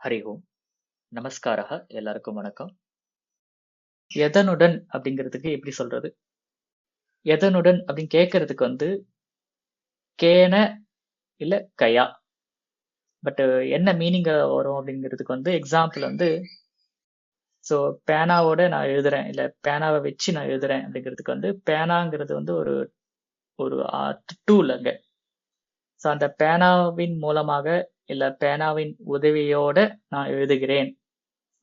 ஹரி ஓம். நமஸ்காரः. எல்லாருக்கும் வணக்கம். எதனுடன் அப்படிங்கிறதுக்கு எப்படி சொல்றது? எதனுடன் அப்படின்னு கேட்கறதுக்கு கேன இல்ல கயா. பட் என்ன மீனிங் வரும் அப்படிங்கிறதுக்கு எக்ஸாம்பிள் ஸோ பேனாவோட நான் எழுதுறேன் இல்ல பேனாவை வச்சு நான் எழுதுறேன் அப்படிங்கிறதுக்கு பேனாங்கிறது ஒரு ஒரு டூல் அங்க. ஸோ அந்த பேனாவின் மூலமாக இல்ல பேனாவின் உதவியோட நான் எழுதுகிறேன்.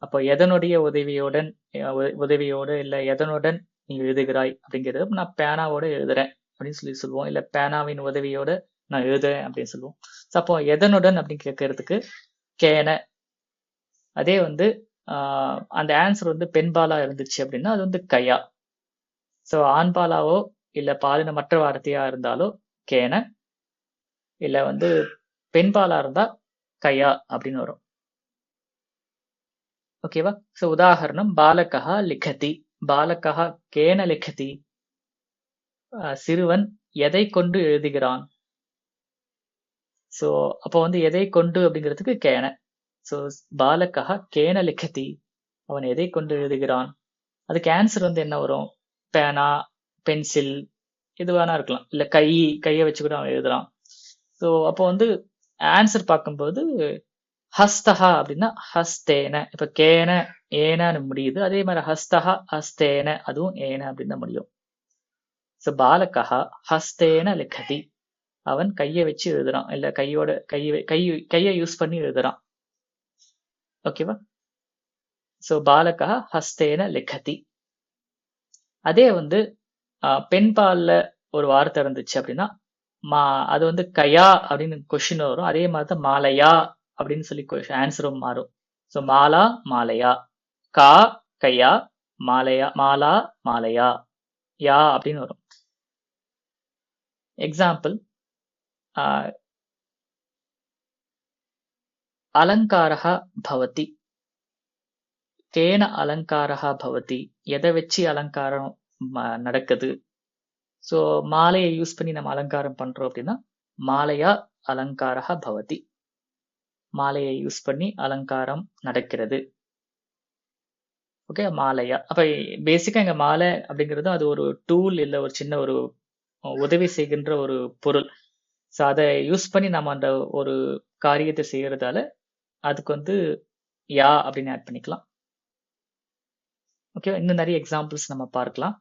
அப்போ எதனுடைய உதவியோடு இல்ல எதனுடன் நீ எழுதுகிறாய் அப்படிங்கிறது நான் பேனாவோட எழுதுறேன் அப்படின்னு சொல்லுவோம். இல்ல பேனாவின் உதவியோட நான் எழுதுறேன் அப்படின்னு சொல்லுவோம். அப்போ எதனுடன் அப்படின்னு கேட்கறதுக்கு கேன. அதே அந்த ஆன்சர் பெண்பாலா இருந்துச்சு அப்படின்னா அது கையா. ஸோ ஆண்பாலாவோ இல்ல பாலினமற்ற வார்த்தையா இருந்தாலோ கேன, இல்ல பெண்பாலா இருந்தா கையா அப்படின்னு வரும். ஓகேவா? ஸோ உதாரணம் பாலகா லிखति. பாலகா கேன லிखति. சிறுவன் எதை கொண்டு எழுதுகிறான். ஸோ அப்போ எதை கொண்டு அப்படிங்கிறதுக்கு கேன. ஸோ பாலகா கேன லிखति. அவன் எதை கொண்டு எழுதுகிறான். அதுக்கு ஆன்சர் என்ன வரும்? பேனா, பென்சில், எது வேணா இருக்கலாம். இல்ல கையை வச்சு கூட அவன் எழுதுறான். ஸோ அப்போ ஆன்சர் பார்க்கும்போது ஹஸ்தஹா அப்படின்னா ஹஸ்தேன. இப்ப கேன ஏனன்னு முடியுது. அதே மாதிரி ஹஸ்தஹா ஹஸ்தேன, அதுவும் ஏன அப்படின்னு தான் முடியும். ஸோ பாலகா ஹஸ்தேன லிखति. அவன் கையை வச்சு எழுதுறான் இல்ல கையை யூஸ் பண்ணி எழுதுறான். ஓகேவா? ஸோ பாலகா ஹஸ்தேன லிखति. அதே பெண்பால்ல ஒரு வார்த்தை இருந்துச்சு அப்படின்னா அது கயா அப்படின்னு கொஸ்டின் வரும். அதே மாதிரி தான் மாலையா அப்படின்னு சொல்லி ஆன்சரும் மாறும். ஸோ மாலா மாலையா, கா கையா, மாலையா மாலா மாலையா, யா அப்படின்னு வரும். எக்ஸாம்பிள் அலங்காரः பவதி. கேன அலங்காரः பவதி. எதை வச்சு அலங்காரம் நடக்குது. ஸோ மாலையை யூஸ் பண்ணி நம்ம அலங்காரம் பண்றோம் அப்படின்னா மாலையா அலங்காரः பவதி. மாலையை யூஸ் பண்ணி அலங்காரம் நடக்கிறது. ஓகே, மாலையா. அப்ப பேசிக்கா இங்க மாலை அப்படிங்கிறது அது ஒரு டூல் இல்ல ஒரு சின்ன ஒரு உதவி செய்கின்ற ஒரு பொருள். ஸோ அதை யூஸ் பண்ணி நம்ம அந்த ஒரு காரியத்தை செய்யறதால அதுக்கு யா அப்படின்னு ஆட் பண்ணிக்கலாம். ஓகே, இன்னும் நிறைய எக்ஸாம்பிள்ஸ் நம்ம பார்க்கலாம்.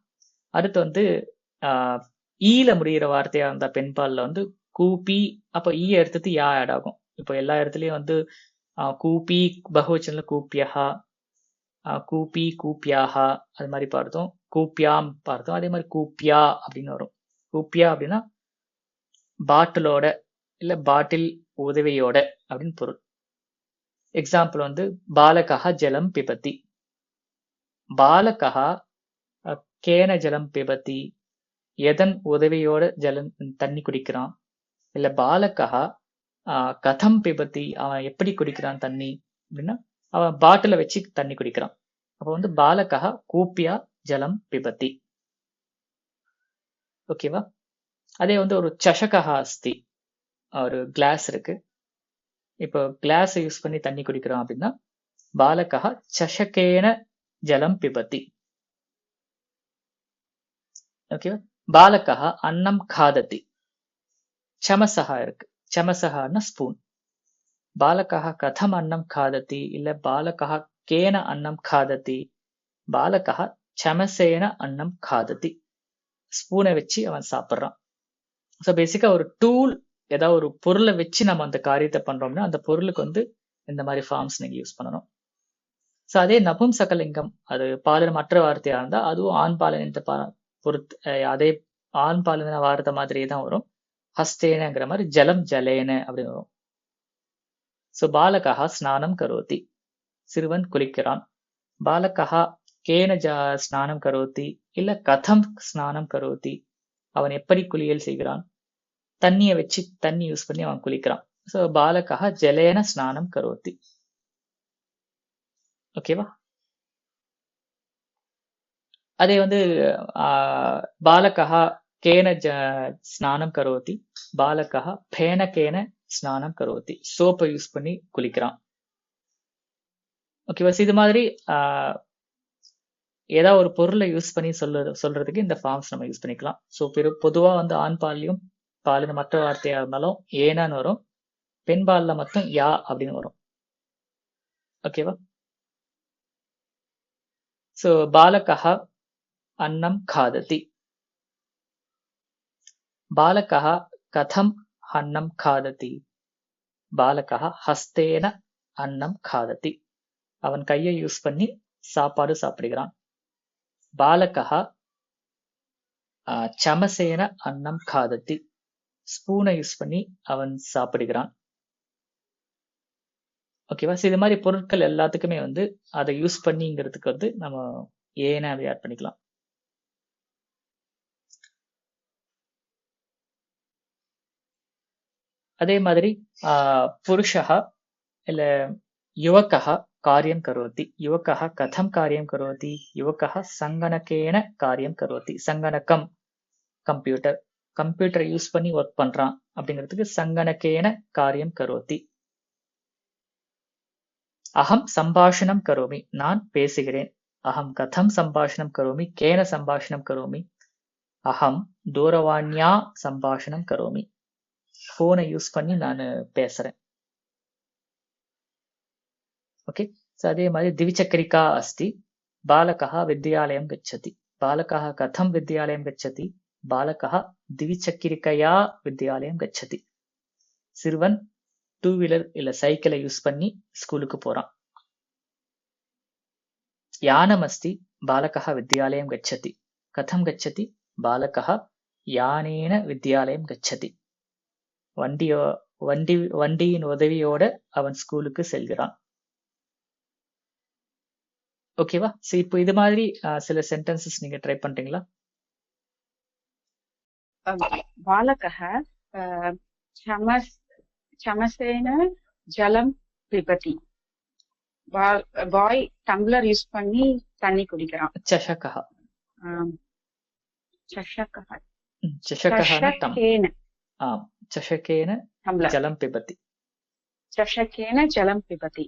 அடுத்து ஈல முடிகிற வார்த்தையா இருந்தா பெண்பால்ல கூப்பி, அப்ப ஈ எடுத்தது யா ஆட் ஆகும். இப்போ எல்லா இடத்துலயும் கூப்பி பகுவச்சன்ல கூப்பியஹா, கூப்பி கூப்பியாஹா, அது மாதிரி பார்த்தோம். கூப்பியாம் பார்த்தோம். அதே மாதிரி கூப்பியா அப்படின்னு வரும். கூப்பியா அப்படின்னா பாட்டிலோட இல்ல பாட்டில் உதவியோட அப்படின்னு பொருள். எக்ஸாம்பிள் பாலகா ஜலம் பிபதி. பாலகா கேன ஜலம் பிபதி. எதன் உதவியோட தண்ணி குடிக்கிறான். இல்ல பாலகா கதம் பிபதி. அவன் எப்படி குடிக்கிறான் தண்ணி அப்படின்னா அவன் பாட்டில வச்சு தண்ணி குடிக்கிறான். அப்ப பாலகா கூப்பியா ஜலம் பிபதி. ஓகேவா? அதே ஒரு சஷகா அஸ்தி. ஒரு கிளாஸ் இருக்கு. இப்போ கிளாஸ் யூஸ் பண்ணி தண்ணி குடிக்கிறான் அப்படின்னா பாலகா சஷகேன ஜலம் பிபதி. ஓகேவா? பாலகா அன்னம் காததி. சமசகா இருக்கு. சமசகான்னா ஸ்பூன். பாலகா கதம் அன்னம் காததி. இல்ல பாலகா கேன அன்னம் காததி. பாலகா சமசேன அன்னம் காததி. ஸ்பூனை வச்சு அவன் சாப்பிட்றான். ஸோ பேசிக்கா ஒரு டூல், ஏதாவது ஒரு பொருளை வச்சு நம்ம அந்த காரியத்தை பண்றோம்னா அந்த பொருளுக்கு இந்த மாதிரி ஃபார்ம்ஸ் நீங்க யூஸ் பண்ணணும். ஸோ அதே நபும்சகலிங்கம், அது பாலினமற்ற வார்த்தையா இருந்தா அதுவும் ஆண் பாலினத்தை பொறுத்து அதே ஆண் பாலின வார்த்தை மாதிரியே தான் வரும். ஹஸ்தேனங்கிற மாதிரி ஜலம் ஜலேன அப்படின்னு வரும். ஸோ பாலகா ஸ்நானம் கரோதி. சிறுவன் குளிக்கிறான். பாலகா கேன ஸ்நானம் கரோதி. இல்ல கதம் ஸ்நானம் கரோதி. அவன் எப்படி குளியல் செய்கிறான். தண்ணியை வச்சு தண்ணி யூஸ் பண்ணி அவன் குளிக்கிறான். ஸோ பாலகா ஜலேன ஸ்நானம் கரோதி. ஓகேவா? அதே பாலகா கேன ஸ்நானம் கரோதி. பாலகா பேனகேன ஸ்நானம் கரோதி. சோப்பை யூஸ் பண்ணி குளிக்கிறான். ஓகேவா? இது மாதிரி ஏதாவது ஒரு பொருளை யூஸ் பண்ணி சொல்றதுக்கு இந்த ஃபார்ம்ஸ் நம்ம யூஸ் பண்ணிக்கலாம். ஸோ பொதுவா வந்து ஆண் பால்லையும் பாலுன்னு மற்ற வார்த்தையா இருந்தாலும் ஏனான்னு வரும். பெண் பால்ல மட்டும் யா அப்படின்னு வரும். ஓகேவா? ஸோ பாலகः अन्नं खादति. बालकः कथम् अन्नं खादति? बालकः हस्तेन अन्नं खादति. அவன் கையை யூஸ் பண்ணி சாப்பாடு சாப்பிடுகிறான். பாலகः சமசேன அன்னம் खादति. ஸ்பூனை யூஸ் பண்ணி அவன் சாப்பிடுகிறான். ஓகேவா? இது மாதிரி பொருட்கள் எல்லாத்துக்குமே வந்து அதை யூஸ் பண்ணிங்கிறதுக்கு வந்து நம்ம ஏன அப்படி ஆட் பண்ணிக்கலாம். அதே மாதிரி புருஷः இல்ல युवकः कार्यं करोति. युवकः कथं कार्यं करोति? युवकः सङ्गणकेन कार्यं करोति. सङ्गणकं கம்ப்யூட்டர், கம்ப்யூட்டரை யூஸ் பண்ணி ஒர்க் பண்றான் அப்படிங்கிறதுக்கு சங்கணக்கேன காரியம் கரோதி. அகம் சம்பாஷணம் கரோமி. நான் பேசுகிறேன். அகம் கதம் சம்பாஷணம் கரோமி? கேன சம்பாஷணம் கரோமி? அகம் தூரவாண்யா சம்பாஷணம் கரோமி. போனை யூஸ் பண்ணி நான் பேசுறேன். ஓகே. அதே மாதிரி द्विचक्रिका अस्ति. बालकः विद्यालयं गच्छति. बालकः कथं विद्यालयं गच्छति? बालकः द्विचक्रिकया विद्यालयं गच्छति. சிறுவன் டூ வீலர் இல்ல சைக்கிளை யூஸ் பண்ணி ஸ்கூலுக்கு போறான். யானம் அஸ்தி. बालकः विद्यालयं गच्छति. कथं गच्छति? बालकः यानेन विद्यालयं गच्छति. வண்டியின் உதவியோட அவன் ஸ்கூலுக்கு செல்கிறான். ஓகேவா? சோ இப்போ இது மாதிரி சில சென்டென்சஸ் நீங்க ட்ரை பண்றீங்களா? பாலகः சமசேன ஜலம் பிபதி. பாய் டம்ளர் யூஸ் பண்ணி தண்ணி குடிக்கிறான். சஷகः. சஷகः. சஷகேன சஷகேன ஜலம் பிபதி. சஷகேன ஜலம் பிபதி.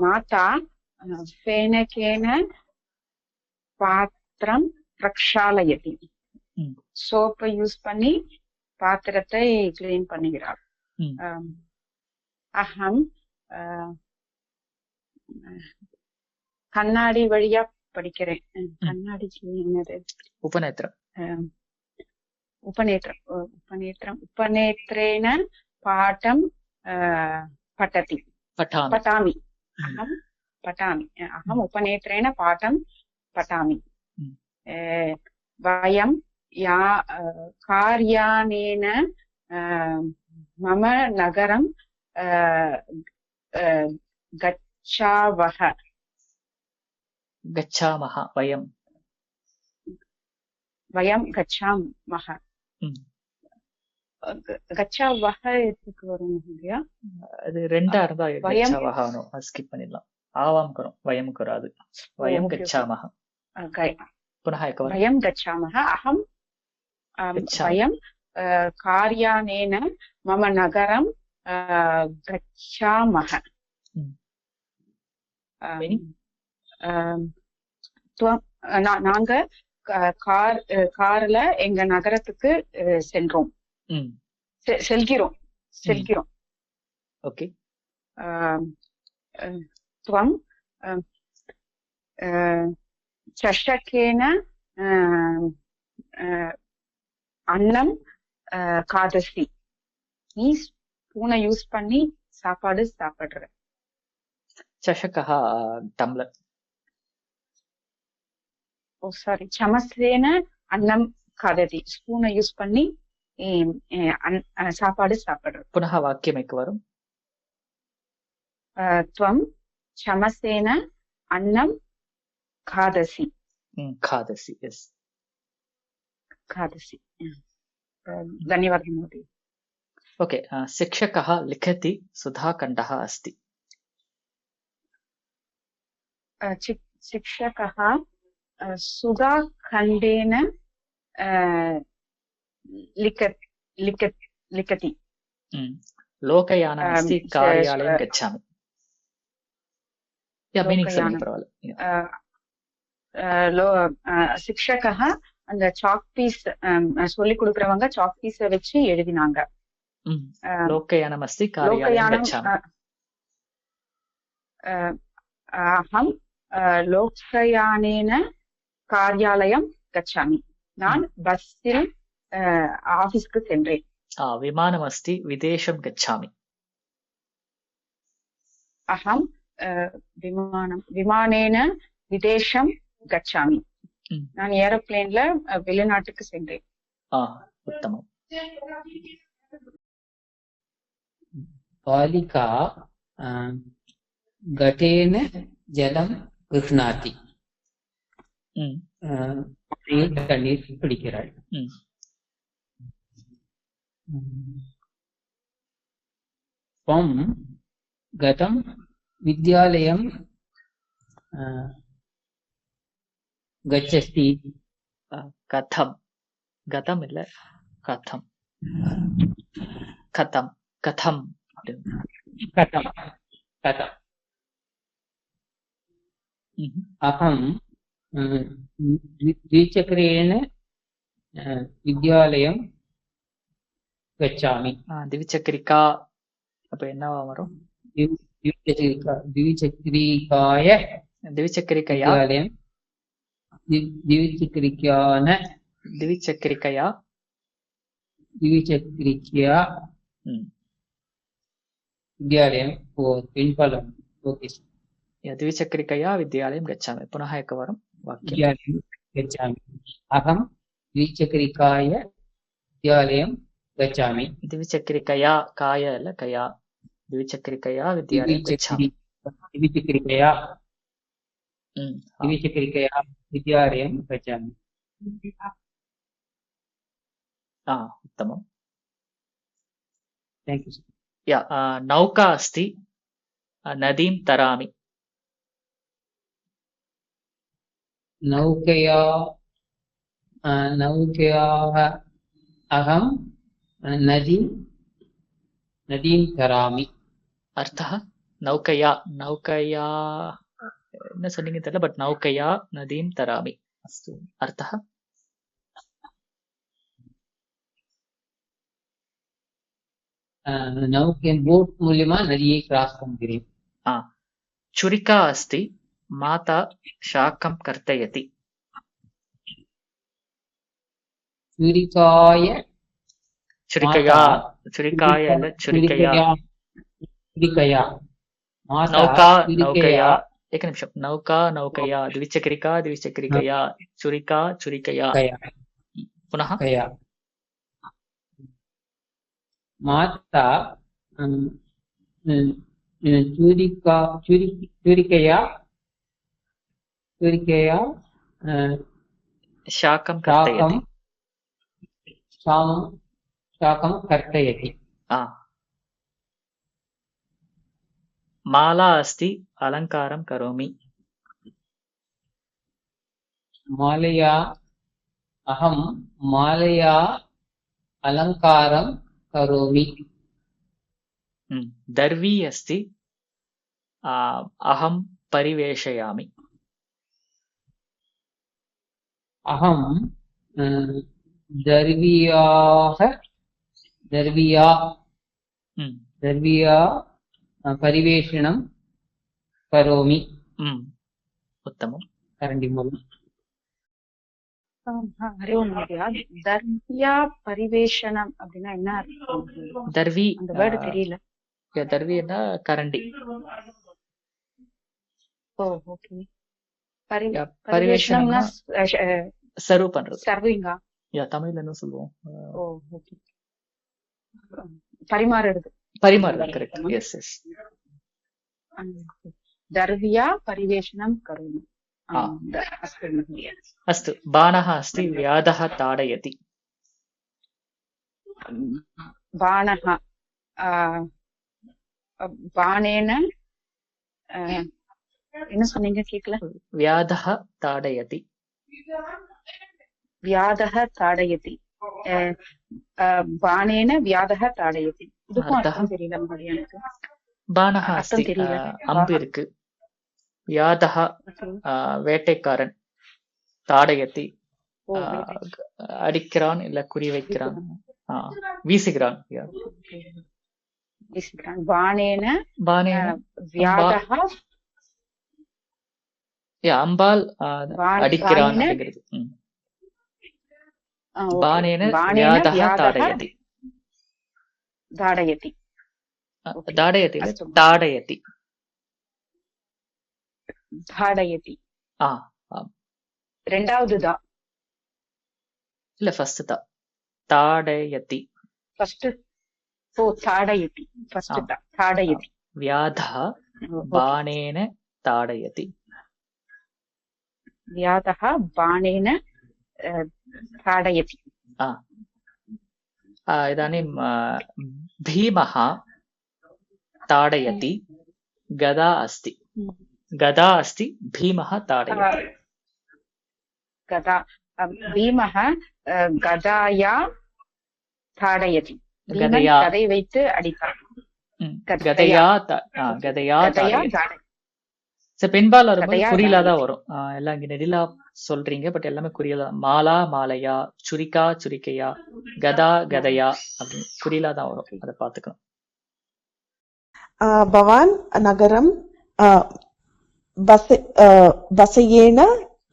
மாதா फेनकेन பாத்திரம் பிரக்ஷாலயதி. சோப்பை யூஸ் பண்ணி பாத்திரத்தை கிளீன் பண்ணுகிறார். அகம் கண்ணாடி வழியா படிக்கிறேன். கண்ணாடி என்னது? உபநேத்திரம். உபநேத்திரம். உபநேத்திரேன பாடம் பட்டதி. पठामि. अहं पठामि. अहम् उपनेत्रेण पाठं पठामि. वयं कार्यानेन मम नगरं गच्छामः. वयं गच्छामः. கச்சாவஹ எதுக்கு வரும் இல்லையா? அது ரெண்டா இருந்தா கச்சாவஹ வரும். ஸ்கிப் பண்ணிடலாம். ஆவாம் கரும் வயமுக்கு வராது. வயம் கச்சாமஹ. புனः एकवारं. वयं गच्छामः. अहं वयं कार्यानेन मम नगरं गच्छामः. நாங்க கார்ல எங்க நகரத்துக்கு சென்றோம். செல்கிறோம். ஓகே. त्वं चषकेन अन्नं खादसि. நீ ஸ்பூனை யூஸ் பண்ணி சாப்பாடு சாப்பிடுற. சஷகः டம்ளர். ஓ சாரி. சமசேன அன்னம் खादति. ஸ்பூனை யூஸ் பண்ணி சாப்பாடு சாப்பிடுற. புனः வாக்கியம் एकवारं. त्वं चमसेन अन्नं खादसि. खादसि. यस. खादसि. धन्यवादः महोदय. ओके. शिक्षकः लिखति. सुधाखण्डः अस्ति. शिक्षकः सुधाखण्डेन लिखति. लोकयानम् अस्ति. कार्यालयं गच्छामि. மீனிங் சொல்லுங்க லோகயானம். பரவாயில்ல. சிக்ஷகः அந்த சாக் பீஸ் சொல்லிக் கொடுக்கறவங்க சாக் பீஸ வச்சு எழுதினாங்க. லோகயானம் அஸ்தி கார்யாலயம் லோகயானம் கச்சாமி. அஹம் லோகயானேன கார்யாலயம் கச்சாமி. நான் பஸ்ஸில் ஆபீஸ்க்கு சென்றேன். விமானம் அஸ்தி விதேசம் கச்சாமி. அஹம் விமானேன விதேசம் கச்சாமி. நான் ஏரோப்ளேன்ல வெளிநாட்டுக்கு சென்றேன். உத்தமம். பாலிகா घटेन जலம் கிருஷ்ணாதி. தண்ணீர் பிடிக்கிறாள். त्वं गतं विद्यालयं गच्छसि. கதம். கதம் இல்ல கதம். கதம் கதம் कथं कथम् अहं द्विचक्रेण विद्यालयं गच्छामि. द्विचक्रिका அப்ப என்னவா வரும்? द्विचक्रिकाय द्विचक्रिकया विद्यालयं द्विचक्रिकान द्विचक्रिकया द्विचक्रिकया विद्यालयं पिन्फलम्. ओके. द्विचक्रिकया विद्यालयं गच्छामि. पुनः एकवारं वाक्यं. विद्यालयं गच्छामि. अहं द्विचक्रिकाय विद्यालयं गच्छामि. द्विचक्रिकया काय अल कया. द्विचक्रिकया विद्यालयं गच्छामि. द्विचक्रिकया विद्यालयं गच्छामि. उत्तमम्. Thank you. नौका अस्ति नदीं तरामि. नौकयाः अहं नदीं तरामि. अर्थः नौकया என்ன சொன்னீங்க தெரியல, பட் நௌகையா நதீம் தராமி. அஸ்து. அர்த்தः नौके बोट् मूल्यमा नदिये क्रास् कर्तुं. छुरिका अस्ति माता शाकं कर्तयति. छुरिकया नौकया एक निमिषं. नौकया द्विचक्रिकया छुरिकया पुनः माता छुरिकया शाकं कर्तयति. माला अस्ति अलङ्कारं करोमि. मालया अहं मालया अलङ्कारं करोमि. दर्वी अस्ति अहं परिवेषयामि. अहं दर्व्या परिवेषणं करोमि. उत्तमम्. करण्डिमूलम्. हरि ओम् महोदया. दर्व्या परिवेषणம் அப்படின்னா என்ன அர்த்தம்? தர்வி அந்த வேர்ட் தெரியல. தர்வினா கரண்டி. ஓகே. பரிவேஷணம்னா சர்வ் பண்றது. சர்விங்கா? தமிழ்ல என்ன சொல்லுவோம்? ஓகே. பரிமாறுறது. கரெக்ட். எஸ். दर्व्या परिवेषणं करोमि. अस्तु. बाणः अस्ति व्याधः ताडयति. बाणः बाणेन என்ன சொன்னீங்க கேக்கல? व्याधः ताडयति. व्याधः ताडयति. बाणेन व्याधः ताडयति. இதுக்கும் அர்த்தம் தெரியல மறுபடியும் எனக்கு. बाणः अस्ति அம்பு இருக்கு. வியாதः வேட்டைக்காரன், தாடயதி ஓ அடிக்கிறான் இல்ல குறி வைக்கிறான், வீசுகிறான். வீசுகிறான். பாணேன பானேன வியாதः அம்பால் அடிக்கிறான் பாணேன அப்படிங்கிறது. ஓகே. பானேன பாணேன வியாதः வியாதः தாடயதி. தாடயதி. ஓகே. தாடயதி இல்ல, அஸ்து. தாடயதி. தாடயதி. ஆ ரெண்டாவது தா. இல்ல ஃபர்ஸ்ட் தான். தாடயதி. ஃபர்ஸ்ட் ஓ தாடயதி. ஃபர்ஸ்ட் தா. தாடயதி. வியாதः ஓகே. பானேன தாடயதி. வியாதः பாணேன தாடயதி. इदानीं भीमः ताडयति, गदा अस्ति. गदा अस्ति, भीमः ताडयति. गदा பீமः கதாயா தாடயதி. பீமன் गदया கதை வைத்து அடித்தான். गदया गदया ताडयति. பெண்பால் வரும்போது கதையா குறியிலா தான் தாடயதி. வரும். எல்லாம் இங்க நெடிலா சொல்றீங்க, பட் எல்லாமே குறியிலா. மாலா மாலையா, சுரிக்கா சுரிக்கையா, கதா கதையா அப்படின்னு குறியிலா தான் வரும். அதை பாத்துக்கணும். भवान् नगरं बसयेन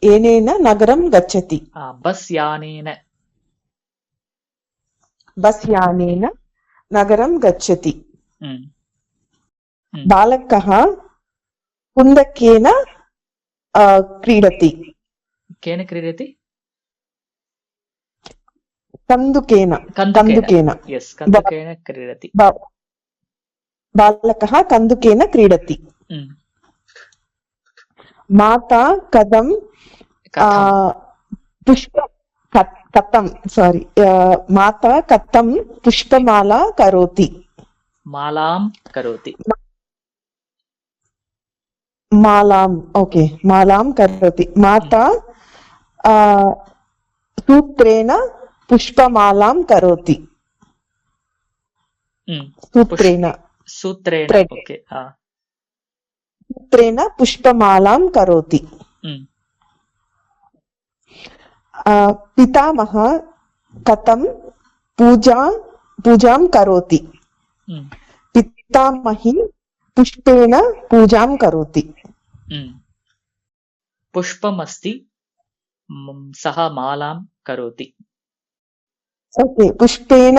येनेन नगरं गच्छति. பஸ் யானேன. बस् यानेन नगरं गच्छति. ம், बालकः कुन्दकेन क्रीडति. கேன கிரீடதி. कन्दुकेन கந்துகேன. எஸ், கந்துகேன கிரீடதி. बालकः कन्दुकेन क्रीडति. ம், माता कथं கதம். पुष्प कथं सारी माता कथं पुष्पमाला करोति. மாலாம் கரோதி. मालाम् ओके मालां करोति. माता सूत्रेण पुष्पमालां करोति. ம், सूत्रेण சூத்ரேன. thread. ஓகே. सूत्रेण पुष्पमालां करोति. ம், पितामहः कथं पूजां करोति. ம், पितामही पुष्पेण पूजां करोति. ம். புஷ்பம் அஸ்தி, சஹ மாலாம் கரோதி. ओके पुष्पेण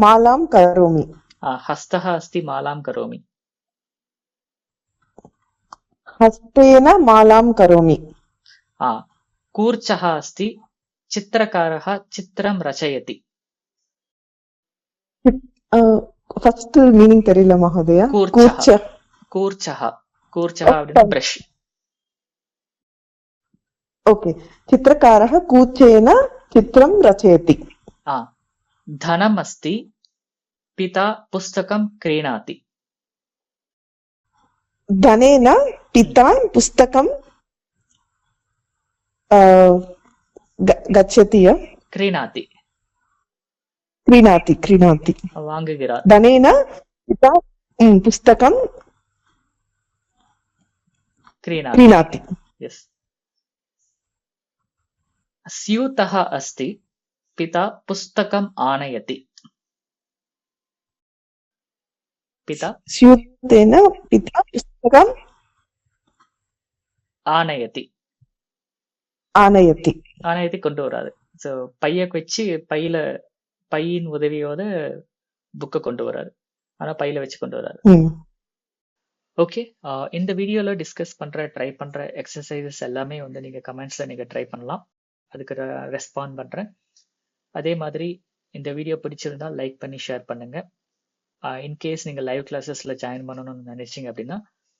मालां करोमि. हस्तः अस्ति, मालां करोमि. हस्तेन मालां करोमि. कूर्चः अस्ति, चित्रकारः चित्रं रचयति. फर्स्ट मीनिंग தெரியல மகோதயா. कूर्चः कूर्चः அப்படினா பிரஷ். ओके चित्रकारः कूर्चेन चित्रं रचयति. धनम् अस्ति, पिता पुस्तकं क्रीणाति. धनेन पिता पुस्तकं गच्छति. क्रीणाति क्रीणाति வாங்குகிறார். धनेन पिता पुस्तकं क्रीणाति. यस्. स्यूतः अस्ति, पिता पुस्तकम् आनयति. पिता स्यूतेन पिता पुस्तकं ஆனயதி. ஆனயதி கொண்டு வராது. ஸோ பைய வச்சு பையின் உதவியோட புக்கை கொண்டு வராது. ஆனா பையில வச்சு கொண்டு வராது. ஓகே, இந்த வீடியோல டிஸ்கஸ் ட்ரை பண்ற எக்ஸசைசஸ் எல்லாமே வந்து நீங்க கமெண்ட்ஸ்ல நீங்க ட்ரை பண்ணலாம். அதுக்கு ரெஸ்பாண்ட் பண்றேன். அதே மாதிரி இந்த வீடியோ பிடிச்சிருந்தா லைக் பண்ணி ஷேர் பண்ணுங்க. இன்கேஸ் நீங்க லைவ் கிளாஸஸ்ல ஜாயின் பண்ணணும்னு நினைச்சீங்க அப்படின்னா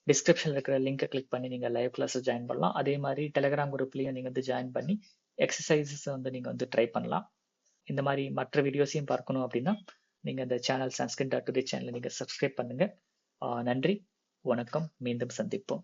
டிஸ்கிரிப்ஷன்ல இருக்கிற லிங்கை கிளிக் பண்ணி நீங்க லைவ் கிளாஸஸ் ஜாயின் பண்ணலாம். அதே மாதிரி டெலிகிராம் குரூப்லயும் நீங்க வந்து ஜாயின் பண்ணி எக்ஸசைசஸ் வந்து நீங்க வந்து ட்ரை பண்ணலாம். இந்த மாதிரி மற்ற வீடியோஸையும் பார்க்கணும் அப்படின்னா நீங்க இந்த சேனல் sanskrit.today சேனலை நீங்க சப்ஸ்கிரைப் பண்ணுங்க. நன்றி, வணக்கம், மீண்டும் சந்திப்போம்.